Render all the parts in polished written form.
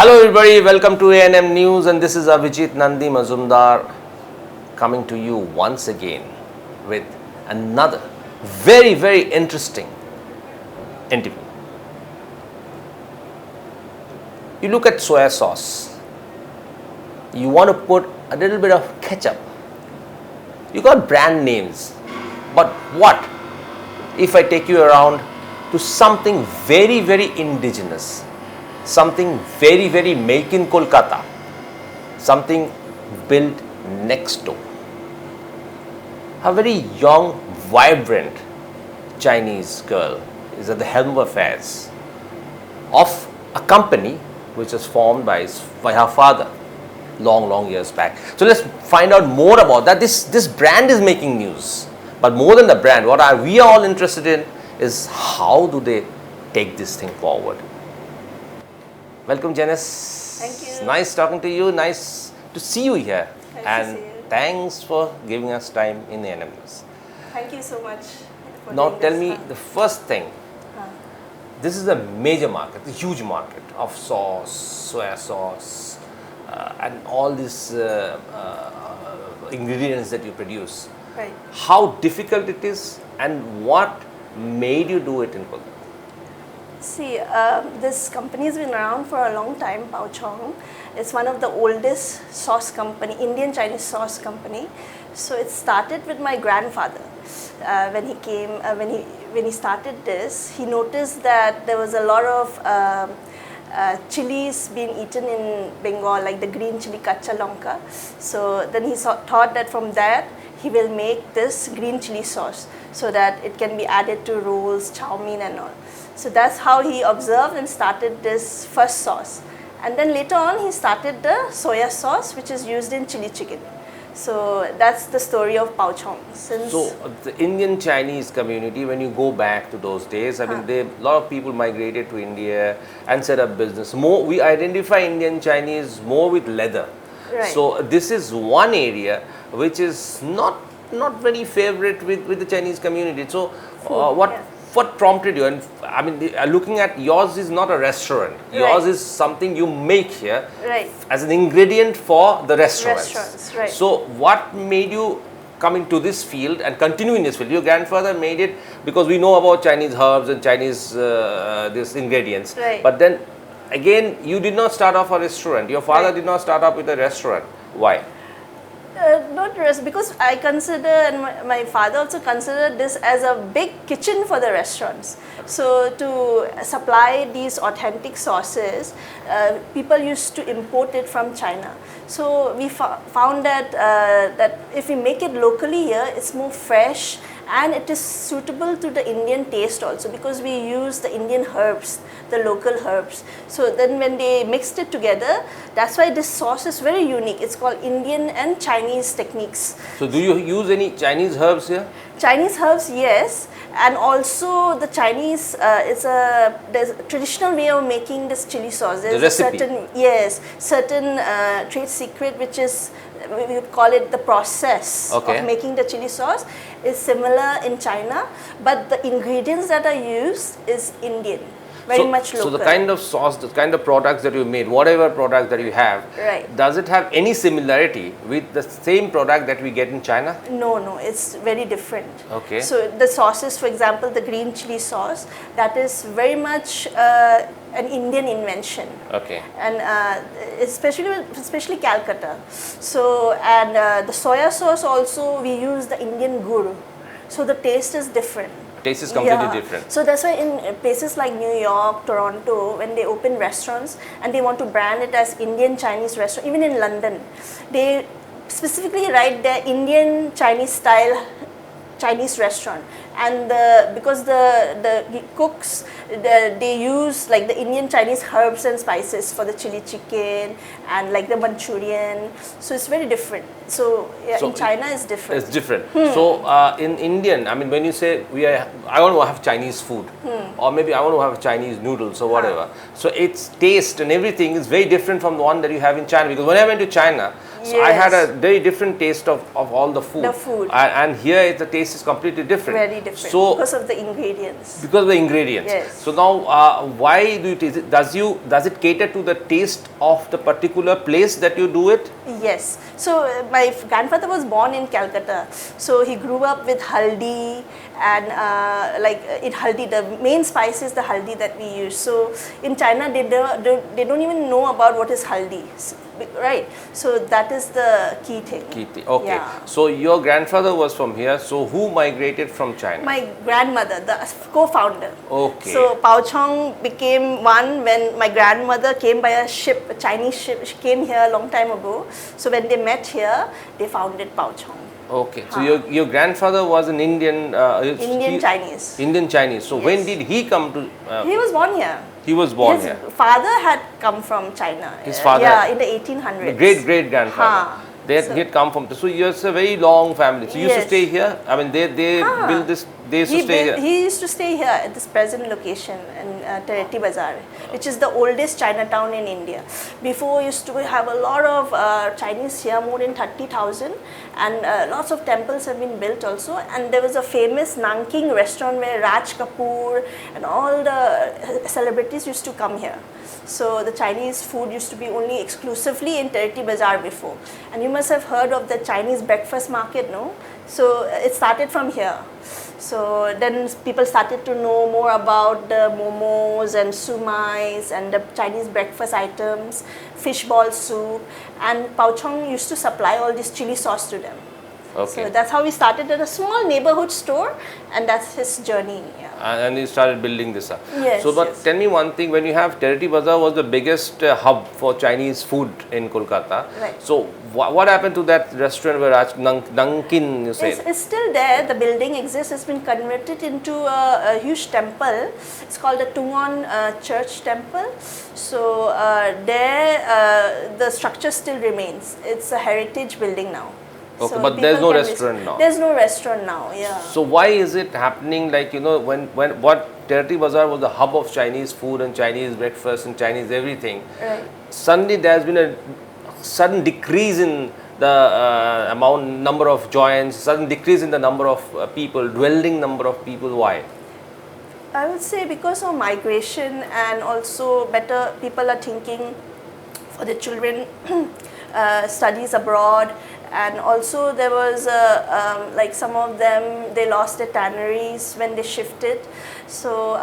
Hello everybody, welcome to ANM News, and this is Abhijit Nandi Mazumdar coming to you once again with another very interesting interview. You look at soya sauce, you want to put a little bit of ketchup, you got brand names, but what if I take you around to something very indigenous, something very made in Kolkata, something built next door? A very young, vibrant Chinese girl is at the helm of affairs of a company which was formed by her father long years back. So let's find out more about that. This brand is making news, but more than the brand, what we are all interested in is how do they take this thing forward. Welcome, Janice. Thank you. Nice talking to you. Nice to see you here. Nice and to see you. Thanks for giving us time in the ANM News. Thank you so much. For Now doing tell this. me the first thing. This is a major market, a huge market of sauce, soya sauce, and all these ingredients that you produce. Right. How difficult it is, and what made you do it in Kolkata? See, this company has been around for a long time, POU CHONG. It's one of the oldest sauce company, Indian Chinese sauce company. So it started with my grandfather. When he came, when he started this, he noticed that there was a lot of chilies being eaten in Bengal, like the green chili kacha lonka. So then he thought that from that he will make this green chili sauce so that it can be added to rolls, chow mein and all. So that's how he observed and started this first sauce. And then later on he started the soya sauce, which is used in chili chicken. So that's the story of POU CHONG. So the Indian Chinese community, when you go back to those days, I mean, a lot of people migrated to India and set up business. We identify Indian Chinese more with leather. Right. So this is one area which is not very favorite with the Chinese community. So what prompted you? And I mean, looking at yours is not a restaurant. Yours is something you make here as an ingredient for the restaurants. Right. So what made you come into this field and continue in this field? Your grandfather made it because we know about Chinese herbs and Chinese these ingredients. Right. But then again, you did not start off a restaurant. Your father did not start off with a restaurant. Why? Not rest, because I consider, and my father also considered this as a big kitchen for the restaurants. So to supply these authentic sauces, people used to import it from China. So we found that that if we make it locally here, it's more fresh and it is suitable to the Indian taste also, because we use the Indian herbs, the local herbs. So then when they mixed it together, that's why this sauce is very unique. It's called Indian and Chinese techniques. So do you use any Chinese herbs here? Chinese herbs, yes, and also the Chinese, there's a traditional way of making this chili sauce. There's the recipe. certain trade secret, which is, we would call it the process of making the chili sauce is similar in China, but the ingredients that are used is Indian, very much local. So the kind of sauce, the kind of products that you made, whatever product that you have, does it have any similarity with the same product that we get in China? No, it's very different. Okay. So the sauces, for example, the green chili sauce, that is very much an Indian invention. Okay. And especially Calcutta. So and the soya sauce also, we use the Indian gur. So the taste is different. Taste is completely different. So that's why in places like New York, Toronto, when they open restaurants and they want to brand it as Indian Chinese restaurant, even in London, they specifically write their Indian Chinese style Chinese restaurant. And because the cooks, they use like the Indian Chinese herbs and spices for the chili chicken and like the Manchurian. So it's very different. So in China it's different. It's different. So in Indian, I mean, when you say I want to have Chinese food, or maybe I want to have Chinese noodles or whatever. So its taste and everything is very different from the one that you have in China. Because when I went to China, So I had a Yes. very different taste of all the food. The food. And here the taste is completely different. Very different So because of the ingredients. because of the ingredients. Yes. So now, why do you taste it? Does it cater to the taste of the particular place that you do it? Yes. So my grandfather was born in Calcutta. So he grew up with haldi and like in haldi, the main spice is the haldi that we use. So in China, they don't even know about what is haldi, right? So that is the key thing. Okay. Yeah. So your grandfather was from here. So who migrated from China? My grandmother, the co-founder. Okay. So POU CHONG became one when my grandmother came by a ship, a Chinese ship. She came here a long time ago. So when they met here, they founded POU CHONG. Okay. So your grandfather was an Indian. Indian Chinese. Indian Chinese. So when Yes. did he come to? He was born here. He was born His here. father had come from China. His father? Yeah, in the 1800s. The great grandfather. Ha. He had come from. So it's a very long family. So you used to Yes. stay here. I mean, they built this. They used to stay here. He used to stay here at this present location in Tereti Bazaar, which is the oldest Chinatown in India. Before, used to have a lot of Chinese here, more than 30,000, and lots of temples have been built also. And there was a famous Nanking restaurant where Raj Kapoor and all the celebrities used to come here. So the Chinese food used to be only exclusively in Tereti Bazaar before. And you must have heard of the Chinese breakfast market, no? So it started from here. So then people started to know more about the momos and sumais and the Chinese breakfast items, fish ball soup, and POU CHONG used to supply all this chili sauce to them. Okay. So that's how we started at a small neighborhood store, and that's his journey. Yeah. And you started building this up. Yes, So, but yes. tell me one thing. When you have Tereti Bazaar was the biggest hub for Chinese food in Kolkata. Right. So what happened to that restaurant where Nankin you said? It's still there. The building exists. It's been converted into a huge temple. It's called the Tungon Church Temple. So there, the structure still remains. It's a heritage building now. Okay, So but there's people no can restaurant visit. now. There's no restaurant now. Yeah. So why is it happening? Like when what Tereti Bazaar was the hub of Chinese food and Chinese breakfast and Chinese everything. Right. Suddenly there has been a sudden decrease in the number of joints, sudden decrease in the number of people, dwelling number of people. Why? I would say because of migration, and also better people are thinking for the children studies abroad, and also there was like some of them, they lost their tanneries when they shifted, so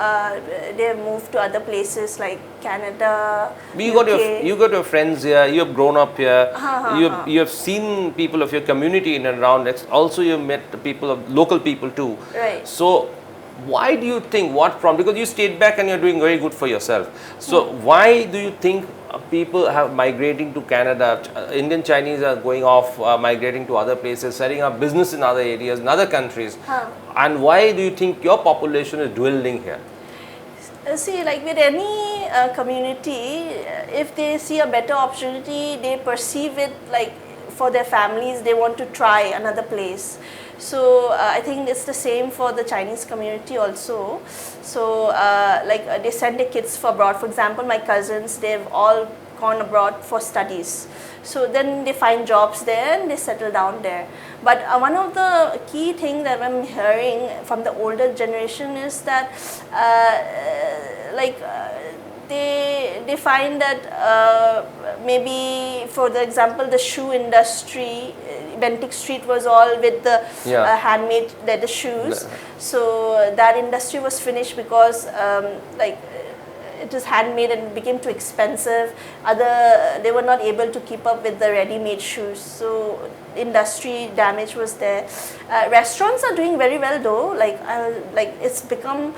they moved to other places like Canada, You UK. got your friends here. You have grown up here. You have seen people of your community in and around. Also, you have met the people of local people too. Right. So, why do you think because you stayed back and you're doing very good for yourself. So, why do you think people have migrating to Canada? Indian Chinese are going off, migrating to other places, setting up business in other areas, in other countries. And why do you think your population is dwindling here? See, like with any community, if they see a better opportunity, they perceive it like for their families, they want to try another place. So I think it's the same for the Chinese community also. So like they send their kids for abroad. For example, my cousins, they've all gone abroad for studies. So then they find jobs there and they settle down there. But one of the key things that I'm hearing from the older generation is that they find that maybe, for the example, the shoe industry, Bentic Street was all with the handmade leather shoes. So that industry was finished because it was handmade and it became too expensive. They were not able to keep up with the ready-made shoes. So industry damage was there. Restaurants are doing very well though. Like it's become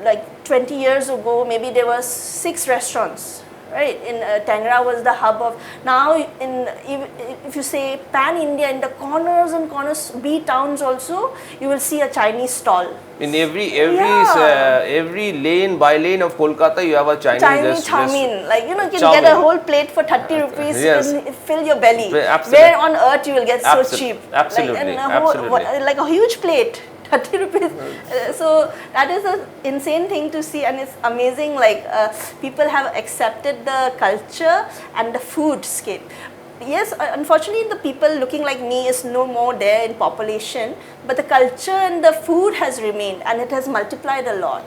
like 20 years ago, maybe there was 6 restaurants. Right, in Tangra was the hub of. Now, if you say pan India, in the corners and corners, B towns also, you will see a Chinese stall. In every lane by lane of Kolkata, you have a Chinese chow mein. Like, you can chow get a mein. whole plate for 30 rupees and fill your belly. Absolutely. Where on earth you will get so cheap? Absolutely. Like a huge plate. 30 rupees. So that is an insane thing to see, and it's amazing. Like people have accepted the culture and the foodscape. yes, unfortunately the people looking like me is no more there in population, but the culture and the food has remained and it has multiplied a lot.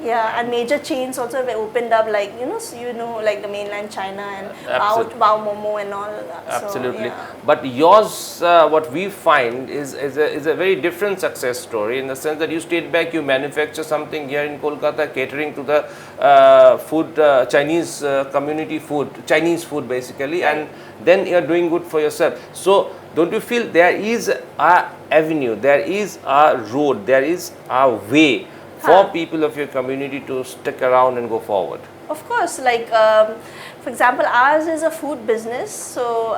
Yeah, and major chains also have opened up, like like the mainland China and Bao Momo and all. Absolutely. So, yeah. But yours, what we find is a very different success story, in the sense that you stayed back, you manufacture something here in Kolkata, catering to the Chinese community food, Chinese food basically, Right. and then you are doing good for yourself. So don't you feel there is a avenue, there is a road, there is a way for people of your community to stick around and go forward? Of course, like for example, ours is a food business. So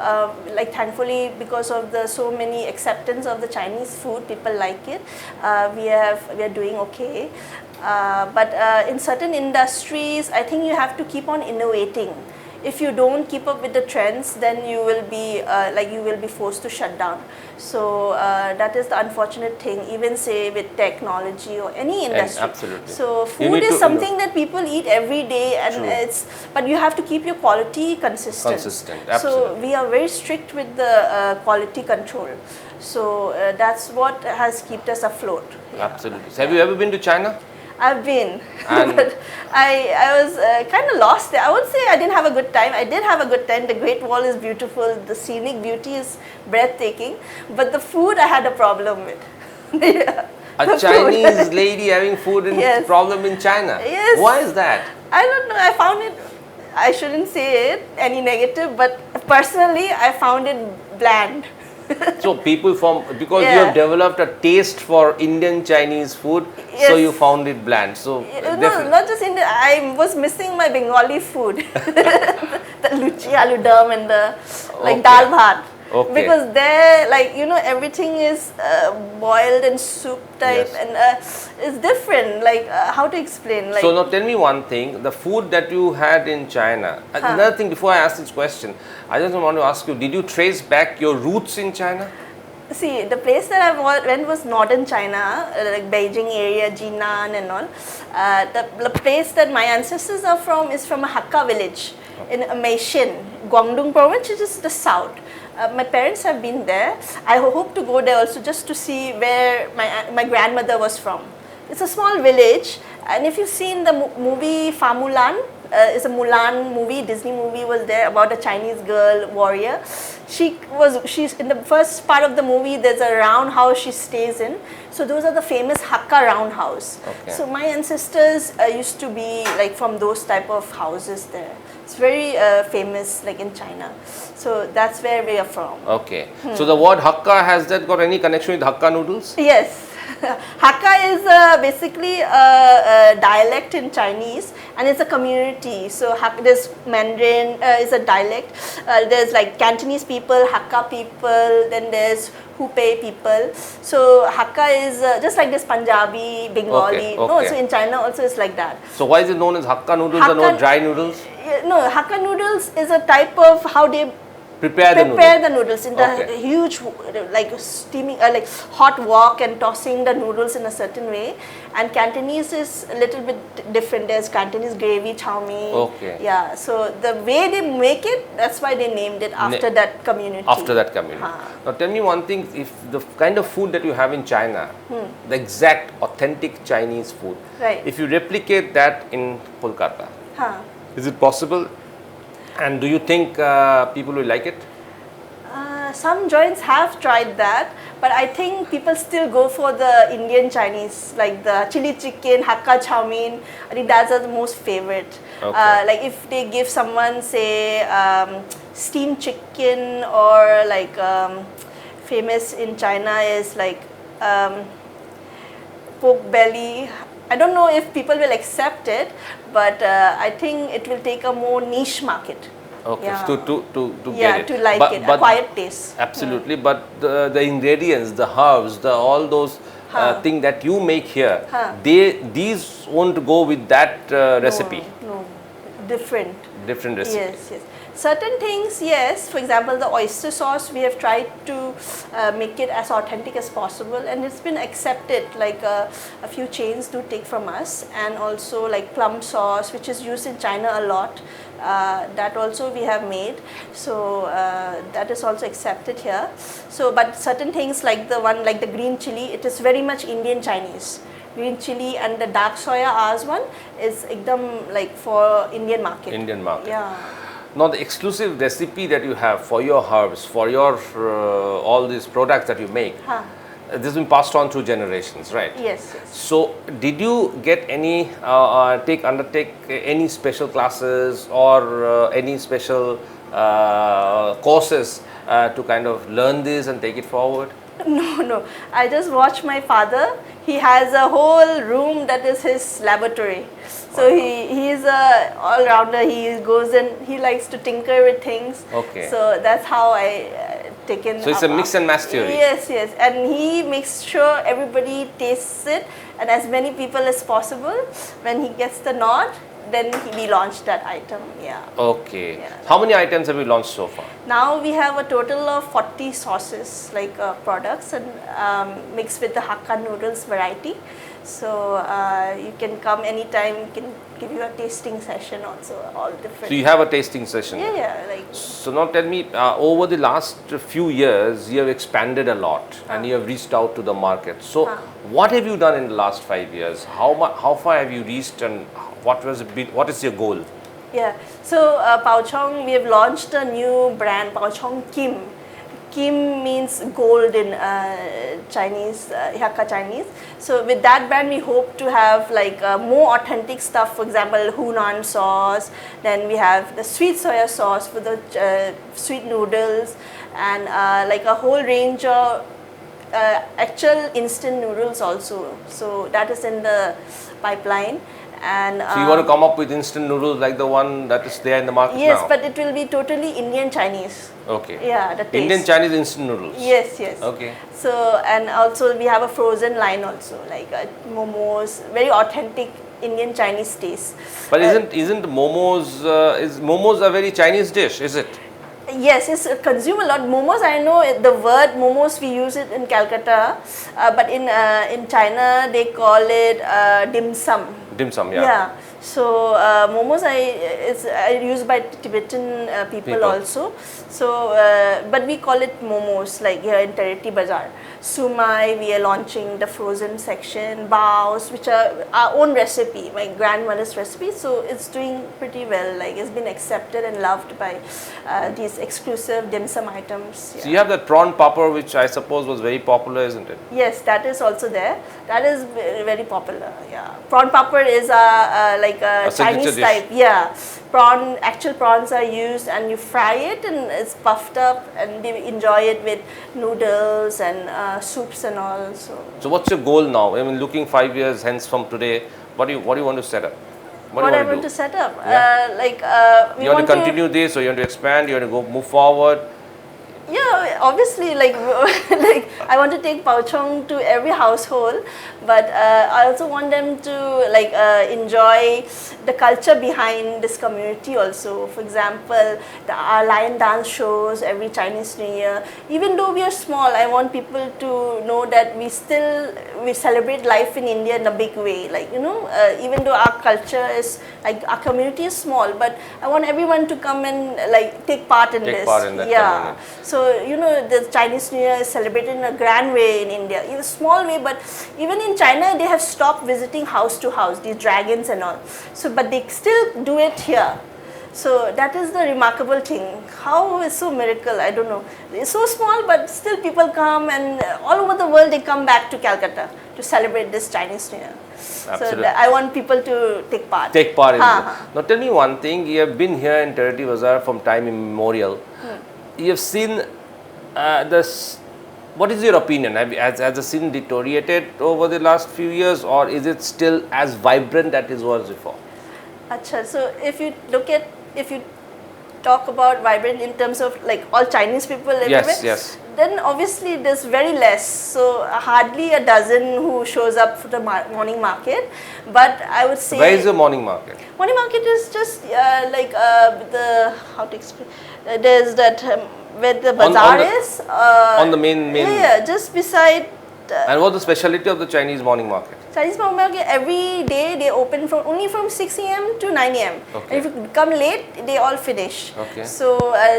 like thankfully, because of the so many acceptance of the Chinese food, people like it. We are doing okay. But in certain industries, I think you have to keep on innovating. If you don't keep up with the trends, then you will be forced to shut down. So that is the unfortunate thing, even say with technology or any industry. Absolutely. So food is something that people eat every day, and but you have to keep your quality consistent. Absolutely. So we are very strict with the quality control. So that's what has kept us afloat. Yeah. Absolutely. So have you ever been to China? I've been, but I was kind of lost there. I won't say I didn't have a good time. I did have a good time. The Great Wall is beautiful. The scenic beauty is breathtaking. But the food I had a problem with. Yeah. A Chinese lady having food and problem in China? Yes. Why is that? I don't know. I found it, I shouldn't say it, any negative, but personally I found it bland. So people because you have developed a taste for Indian Chinese food, so you found it bland. So no, not just Indian. I was missing my Bengali food, the luchi, aloo dum, and the dal bhat. Okay. Because there, everything is boiled and soup type, and it's different. How to explain? So now tell me one thing: the food that you had in China. Another thing, before I ask this question, I just want to ask you: did you trace back your roots in China? See, the place that I went was northern China, like Beijing area, Jinan and all. The place that my ancestors are from is from a Hakka village in Meishin, Guangdong province, which is the south. My parents have been there. I hope to go there also just to see where my grandmother was from. It's a small village, and if you've seen the movie Fa Mulan, it's a Mulan movie, Disney movie was there about a Chinese girl warrior. She's in the first part of the movie, there's a round house she stays in. So those are the famous Hakka round house. Okay. So my ancestors used to be from those type of houses there. It's very famous in China. So that's where we are from. Okay. So the word Hakka, has that got any connection with Hakka noodles? Yes. Hakka is basically a dialect in Chinese, and it's a community. So there's Mandarin is a dialect. There's Cantonese people, Hakka people, then there's Hupei people. So Hakka is just like this Punjabi, Bengali. Okay. No, so in China also it's like that. So why is it known as Hakka noodles and not dry noodles? No, Hakka noodles is a type of how they prepare the noodles in the huge, steaming, hot wok and tossing the noodles in a certain way. And Cantonese is a little bit different. There's Cantonese gravy, chow mein. Okay. Yeah. So the way they make it, that's why they named it after that community. After that community. Now tell me one thing: if the kind of food that you have in China, the exact authentic Chinese food, right? If you replicate that in Kolkata, is it possible? And do you think people will like it? Some joints have tried that, but I think people still go for the Indian Chinese, like the chili chicken, Hakka chow mein. I think that's the most favorite. Okay. If they give someone, say, steamed chicken, or famous in China is pork belly. I don't know if people will accept it, but I think it will take a more niche market. Okay, yeah. to get it. To like it, acquired taste. Absolutely, but the ingredients, the herbs, all those things that you make here, these won't go with that recipe. No, different. Different recipe. Yes. Certain things, yes. For example, the oyster sauce, we have tried to make it as authentic as possible, and it's been accepted. Like a few chains do take from us, and also like plum sauce, which is used in China a lot. That also we have made, so that is also accepted here. So, but certain things like the one like the green chili, it is very much Indian Chinese. Green chili and the dark soya ours one is ekdam like for Indian market. Indian market. Yeah. Now the exclusive recipe that you have for your herbs, for your all these products that you make, this has been passed on through generations, right? Yes, yes. So did you get any undertake any special classes or any special courses to kind of learn this and take it forward? No. I just watch my father. He has a whole room that is his laboratory. So he is a all-rounder. He goes and he likes to tinker with things. Okay. So that's how I taken. So it's a mix and match theory. Yes, yes. And he makes sure everybody tastes it, and as many people as possible. When he gets the nod, then we launched that item. Yeah. Okay. Yeah. How many items have you launched so far? Now we have a total of 40 sauces, like products, and mixed with the Hakka noodles variety. So you can come anytime. We can give you a tasting session also, all different. So you have a tasting session. Yeah, like. So now tell me, over the last few years, you have expanded a lot and you have reached out to the market. So what have you done in the last 5 years? How far have you reached, and what is your goal? Yeah, so POU CHONG, we have launched a new brand, POU CHONG Kim. Kim means gold in Chinese, Hakka Chinese. So with that brand, we hope to have like more authentic stuff. For example, Hunan sauce. Then we have the sweet soya sauce for the sweet noodles, and like a whole range of actual instant noodles also. So that is in the pipeline. And so you want to come up with instant noodles like the one that is there in the market now? Yes, but it will be totally Indian Chinese. Okay. Yeah, the taste. Indian Chinese instant noodles. Yes, yes. Okay. So, and also we have a frozen line also, like momos, very authentic Indian Chinese taste. But isn't momos is momos a very Chinese dish? Is it? Yes, it's consumed a lot. Momos, I know the word momos, we use it in Calcutta, but in China they call it dim sum. Dim sum, yeah. Yeah. So momos is used by Tibetan people also. So, but we call it momos, like here in Tereti Bazaar. Sumai, we are launching the frozen section. Baos, which are our own recipe, my grandmother's recipe. So it's doing pretty well. Like it's been accepted and loved by these exclusive dim sum items. Yeah. So you have that prawn papad, which I suppose was very popular, isn't it? Yes, that is also there. That is very popular. Yeah, prawn papad is like a Chinese type. Yeah, actual prawns are used, and you fry it, and it's puffed up, and they enjoy it with noodles and soups and all. So what's your goal now? I mean, looking 5 years hence from today, what do you want to set up? What I want to set up? Yeah. We you want to continue this, or you want to expand? You want to go move forward? Yeah, obviously, like like I want to take POU CHONG to every household, but I also want them to like enjoy the culture behind this community also. For example, our lion dance shows every Chinese New Year. Even though we are small, I want people to know that we celebrate life in India in a big way. Like even though our culture is like our community is small, but I want everyone to come and like take part in this. Take part in that. Yeah. So the Chinese New Year is celebrated in a grand way in India, in a small way, but even in China they have stopped visiting house to house, these dragons and all. So, but they still do it here. So that is the remarkable thing. How is so miracle? I don't know. It's so small, but still people come, and all over the world they come back to Calcutta to celebrate this Chinese New Year. Absolutely. So I want people to take part. Take part in it. Now tell me one thing. You have been here in Tereti Bazaar from time immemorial. You have seen this. What is your opinion? Has the scene deteriorated over the last few years, or is it still as vibrant as it was before? Acha, so if you talk about vibrant in terms of like all Chinese people everywhere, yes. then obviously there's very less, so hardly a dozen who shows up for the morning market. But I would say, Where is the morning market? morning market is just like the, how to explain, there's that where the bazaar is on the main yeah, just beside. And what's the specialty of the Chinese morning market? Chinese morning market, every day they open from only from 6 a.m. to 9 a.m. Okay. And if you come late, they all finish. Okay. So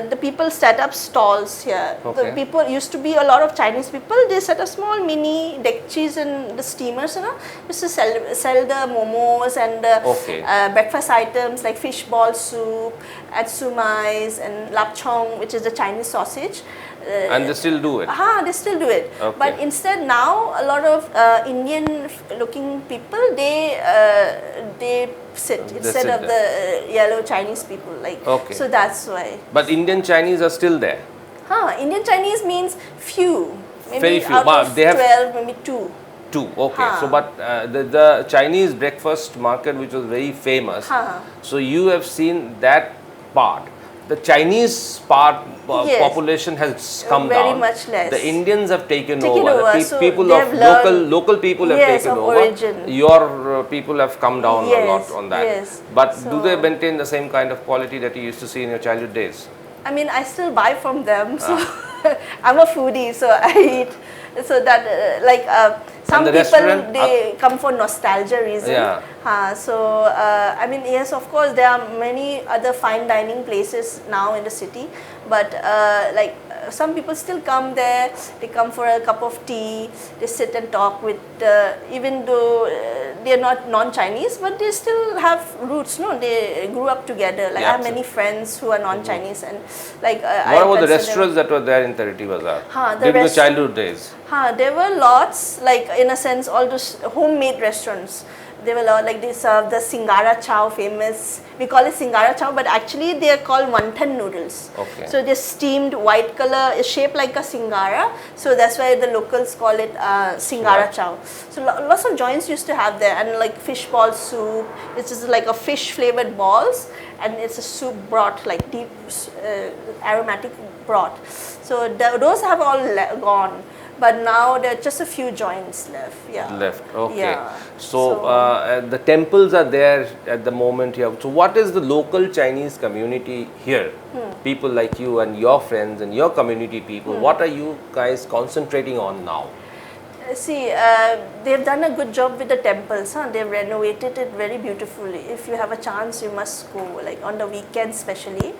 the people set up stalls here. Okay. The people used to be a lot of Chinese people. They set up small mini dekchis and the steamers, you know, used to sell the momos and the Okay. breakfast items like fish ball soup, atsumais and lap chong, which is the Chinese sausage. And they still do it? They still do it. Okay. But instead now a lot of Indian looking people, they sit instead of the yellow Chinese people. Like, Okay. so that's why. But Indian Chinese are still there? Indian Chinese means few. Maybe Very few. out of They have 12, maybe 2. Two, okay. So, but the Chinese breakfast market, which was very famous, so you have seen that part. The Chinese part Yes. population has come Very down. much less. The Indians have taken Taken over. over, The so people they of have learned- local people have Yes, taken of over. origin. Your people have come down a Yes, lot on that. yes. But do they So- maintain the same kind of quality that you used to see in your childhood days? I mean, I still buy from them. So I'm a foodie, so I eat. So that some the people restaurant, they come for nostalgia reason. Yeah. So I mean, yes, of course there are many other fine dining places now in the city, but some people still come there. They come for a cup of tea. They sit and talk with, even though they are not non-Chinese, but they still have roots. No, they grew up together. Like Yeah, I have many friends who are non-Chinese, and like What about the restaurants that were there in Tariti Bazaar during your childhood days? There were lots, like in a sense, all those homemade restaurants. There were a lot, like they serve the Singara Chow, famous. We call it Singara Chow, but actually they are called wonton noodles. Okay. So they're steamed, white color, is shaped like a Singara. So that's why the locals call it Singara Chow. So lots of joints used to have there, and like fish ball soup. It's just like a fish flavored balls, and it's a soup broth, like deep aromatic broth. So those have all gone. But now there are just a few joints left. Yeah. Left. Okay. Yeah. So the temples are there at the moment here. So what is the local Chinese community here? People like you and your friends and your community people. What are you guys concentrating on now? See, they've done a good job with the temples. They've renovated it very beautifully. If you have a chance, you must go. Like on the weekends, especially,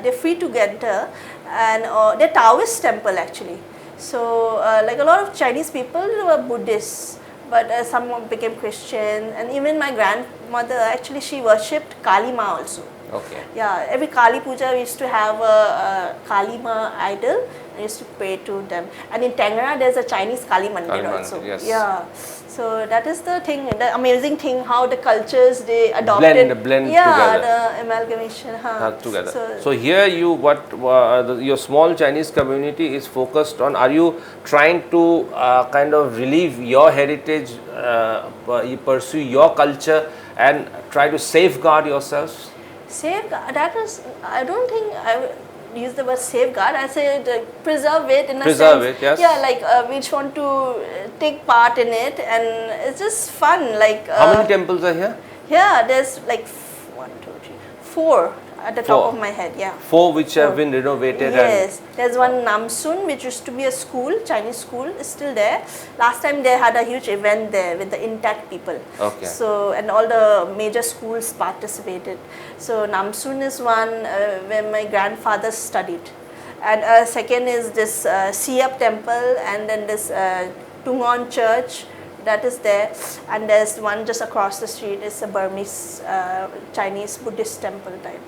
they're free to enter, and they're Taoist temple actually. So, like a lot of Chinese people were Buddhists, but some became Christian, and even my grandmother, actually she worshipped Kali Ma also. Okay. Yeah, every Kali Puja we used to have a Kali Ma idol, and we used to pray to them. And in Tengara there's a Chinese Kali Mandir also. Yes. Yeah. So that is the thing, the amazing thing, how the cultures they adopted. Blend yeah, together. the amalgamation. Together. So here you, your small Chinese community is focused on, are you trying to kind of relieve your heritage, you pursue your culture and try to safeguard yourselves? Safeguard, that is, I don't think I would use the word safeguard. I say preserve it in a sense. Preserve it, yes. Yeah, like we just want to take part in it, and it's just fun. Like how many temples are here? Yeah, there's like 1, 2, 3, 4 at the top of my head. Yeah. 4 which have been renovated. Yes, there's one Namsun which used to be a school, Chinese school, is still there. Last time they had a huge event there with the intact people. Okay. So, and all the major schools participated. So Namsun is one where my grandfather studied. And second is this Siap temple, and then this Tungon church that is there, and there's one just across the street. It's a Burmese Chinese Buddhist temple type.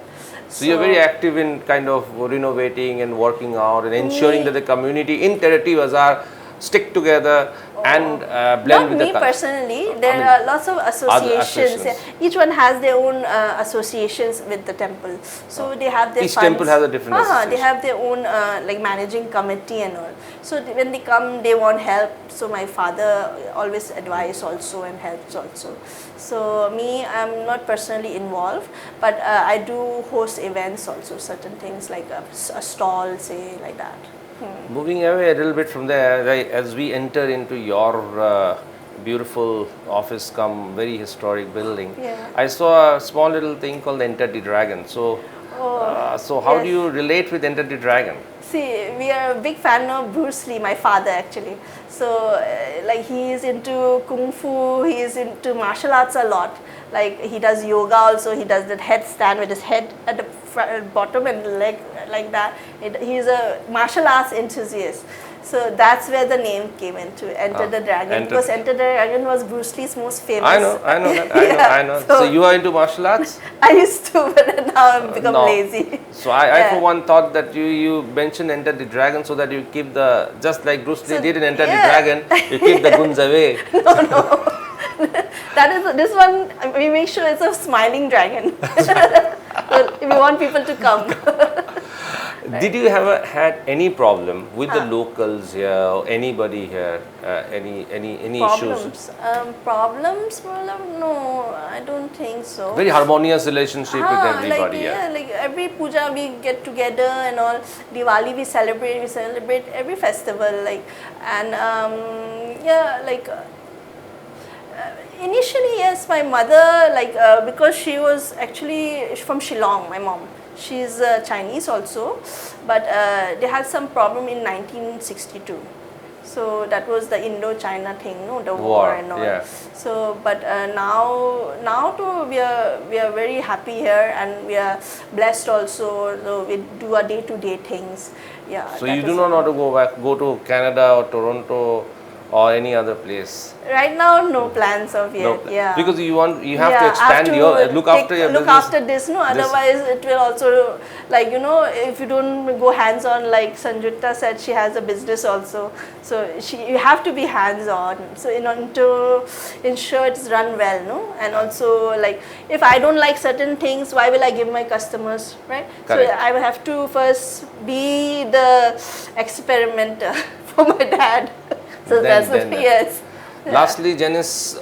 So you're very active in kind of renovating and working out and ensuring that the community in Tariti Bazaar stick together and blend with the culture. Not me personally, there are lots of associations. associations. Each one has their own associations with the temple. So they have their Each funds. temple has a different association. They have their own like managing committee and all. So when they come, they want help. So my father always advises also and helps also. So me, I'm not personally involved, but I do host events also, certain things like a stall, say, like that. Moving away a little bit from there, as we enter into your beautiful office come very historic building, Yeah. I saw a small little thing called the Enter the Dragon. So, so how do yes. you relate with Enter the Dragon? See, we are a big fan of Bruce Lee, my father actually. So, like he is into kung fu, he is into martial arts a lot. Like he does yoga also, he does that headstand with his head at the bottom and leg like that. He is a martial arts enthusiast. So that's where the name came into Enter the Dragon, because Enter the Dragon was Bruce Lee's most famous. I know that. I know. So you are into martial arts? I used to, but now I've become lazy. So I for one thought that you mentioned Enter the Dragon so that you keep the, just like Bruce Lee did in Enter the Dragon, you keep the guns away. No. That is this one. We make sure it's a smiling dragon. So we want people to come. Did you ever had any problem with the locals here or anybody here? Any issues? Problems? No, I don't think so. Very harmonious relationship with everybody here. Yeah, like every puja we get together and all. Diwali we celebrate every festival, like, and yeah, like. Initially, yes, my mother, like, because she was actually from Shillong, my mom. She's Chinese also, but they had some problem in 1962. So that was the Indo-China thing, no, the war and all. Yeah. So, but now too, we are very happy here, and we are blessed also. So we do our day-to-day things. Yeah. So you do not want to go to Canada or Toronto or any other place? Right now, no plans of yet. No plan. Yeah. Because you have to expand look after your business. Look after this, no. Otherwise, it will also, like, you know, if you don't go hands on, like Sanjutta said, she has a business also. So you have to be hands on. So in order to ensure it's run well, no. And also, like, if I don't like certain things, why will I give my customers, right? Correct. So I will have to first be the experimenter for my dad. So that's yes. Lastly, Janice,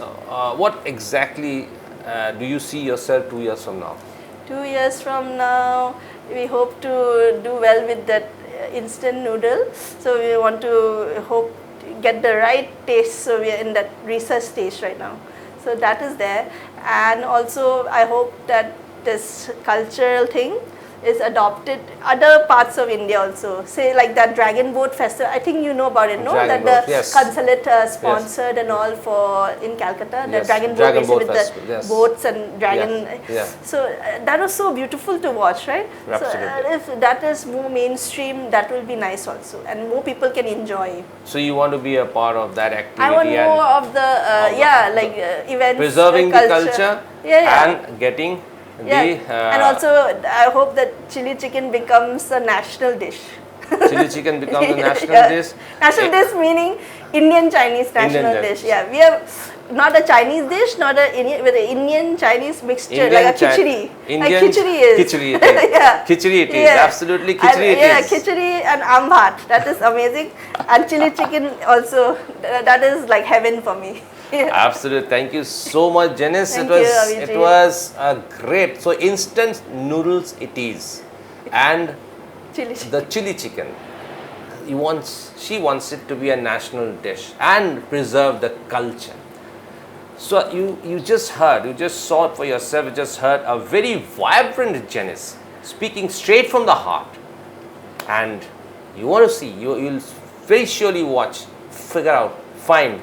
what exactly do you see yourself 2 years from now? 2 years from now, we hope to do well with that instant noodle. So we want to get the right taste. So we are in that research stage right now. So that is there. And also I hope that this cultural thing is adopted other parts of India also. Say like that Dragon Boat Festival, I think you know about it, no? Dragon that boat, yes. consulate sponsored and all for in Calcutta, the Yes. Dragon Dragon Boat Boat with Festival, the yes. boats and dragon. Yeah. So that was so beautiful to watch, right? Absolutely. So if that is more mainstream, that will be nice also, and more people can enjoy. So you want to be a part of that activity? I want more of the events, preserving the culture and getting and also I hope that chili chicken becomes a national dish. Chili chicken becomes a national dish? National dish meaning Indian Chinese national dish. Yeah, we have not a Chinese dish, not with an Indian Chinese mixture, like a khichdi. Like khichdi is. Khichdi it is. Yeah. Khichdi it is. Absolutely khichdi it is. Yeah, khichdi and aam bhat. That is amazing. And chili chicken also. That is like heaven for me. Absolutely. Thank you so much, Janice. Thank It was a great. So instant noodles it is, and the chili chicken. She wants it to be a national dish and preserve the culture. So you just saw it for yourself. You just heard a very vibrant Janice speaking straight from the heart, and you want to see. You'll very surely find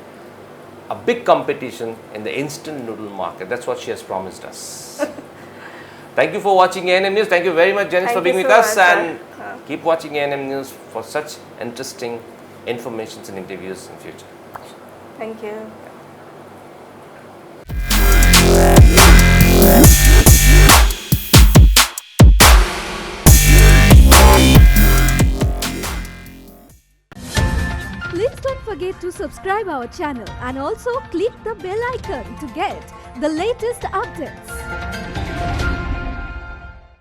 a big competition in the instant noodle market. That's what she has promised us. Thank you for watching ANM News. Thank you very much, Janice, for being with us. And keep watching ANM News for such interesting information and interviews in future. Thank you. Please don't forget to subscribe our channel and also click the bell icon to get the latest updates.